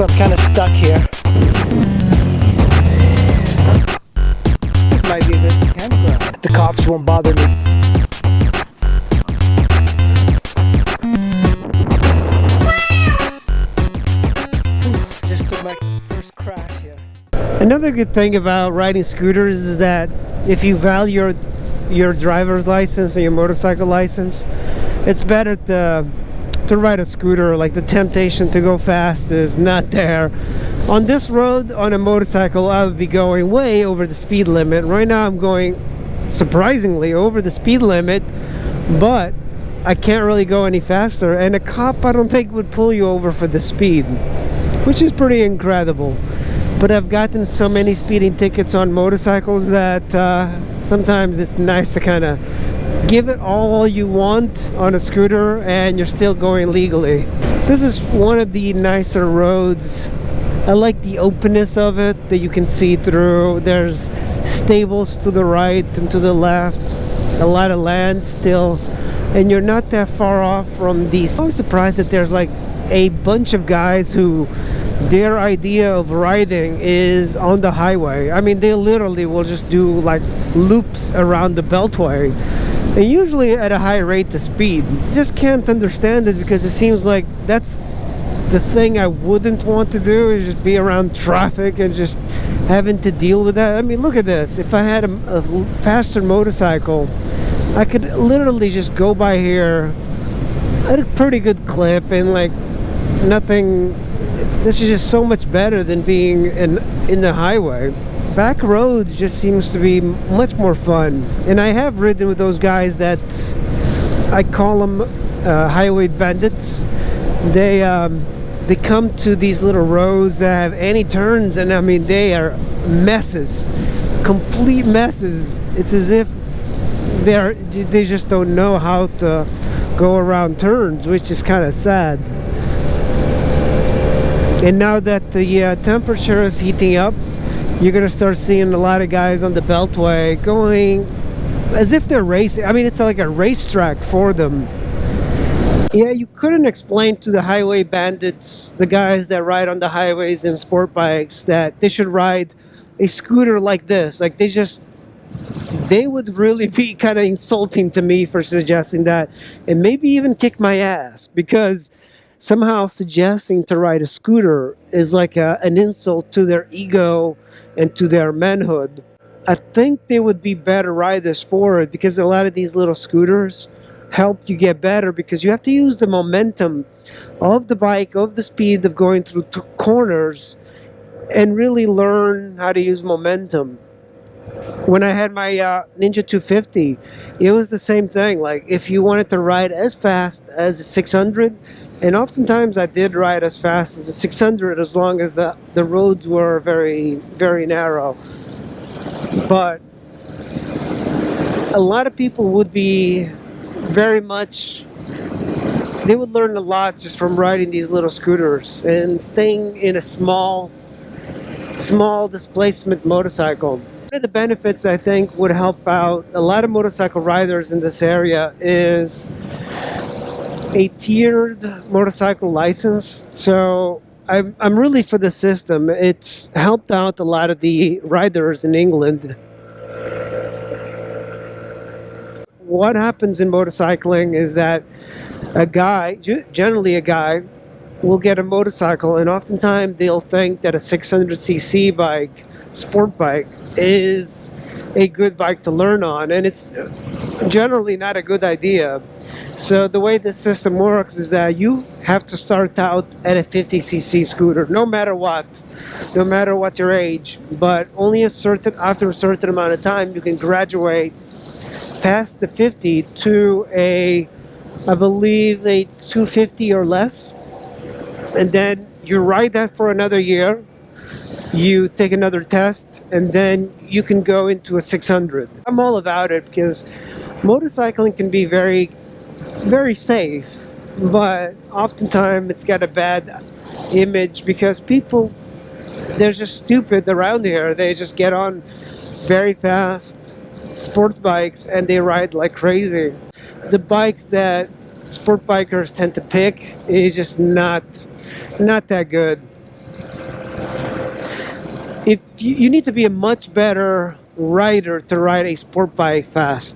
I'm kind of stuck here. This might be a good campground. The cops won't bother me. Just took my first crash here. Another good thing about riding scooters is that if you value your driver's license or your motorcycle license, it's better to ride a scooter. Like, the temptation to go fast is not there. On this road, on a motorcycle, I would be going way over the speed limit. Right now I'm going surprisingly over the speed limit, but I can't really go any faster, and a cop I don't think would pull you over for the speed, which is pretty incredible. But I've gotten so many speeding tickets on motorcycles that sometimes it's nice to kind of give it all you want on a scooter and you're still going legally. This is one of the nicer roads. I like the openness of it, that you can see through. There's stables to the right and to the left, a lot of land still, and you're not that far off from these. I was surprised that there's like a bunch of guys who their idea of riding is on the highway. I mean, they literally will just do like loops around the beltway, and usually at a high rate of speed. Just can't understand it, because it seems like that's the thing I wouldn't want to do, is just be around traffic and just having to deal with that. I mean, look at this. If I had a faster motorcycle, I could literally just go by here at a pretty good clip and like nothing. This is just so much better than being in the highway. Back roads just seems to be much more fun, and I have ridden with those guys that I call them highway bandits. They come to these little roads that have any turns, and I mean, they are messes, complete messes. It's as if they just don't know how to go around turns, which is kind of sad. And now that the temperature is heating up, you're gonna start seeing a lot of guys on the beltway going as if they're racing. I mean, it's like a racetrack for them. Yeah, you couldn't explain to the highway bandits, the guys that ride on the highways in sport bikes, that they should ride a scooter like this. Like, they would really be kind of insulting to me for suggesting that, and maybe even kick my ass, because somehow suggesting to ride a scooter is like an insult to their ego and to their manhood. I think they would be better riders for it, because a lot of these little scooters help you get better, because you have to use the momentum of the bike, of the speed of going through corners, and really learn how to use momentum. When I had my Ninja 250, it was the same thing. Like, if you wanted to ride as fast as a 600, and oftentimes I did ride as fast as a 600 as long as the roads were very, very narrow. But a lot of people would be very much, they would learn a lot just from riding these little scooters and staying in a small displacement motorcycle. One of the benefits I think would help out a lot of motorcycle riders in this area is a tiered motorcycle license. So I'm really for the system. It's helped out a lot of the riders in England. What happens in motorcycling is that a guy, generally a guy, will get a motorcycle, and oftentimes they'll think that a 600cc bike, sport bike, is a good bike to learn on, and it's generally not a good idea. So the way this system works is that you have to start out at a 50cc scooter, no matter what your age, but only after a certain amount of time you can graduate past the 50 to I believe a 250 or less, and then you ride that for another year, you take another test, and then you can go into a 600. I'm all about it, because motorcycling can be very, very safe, but oftentimes it's got a bad image because people, they're just stupid around here. They just get on very fast sport bikes and they ride like crazy. The bikes that sport bikers tend to pick is just not that good. if you need to be a much better rider to ride a sport bike fast.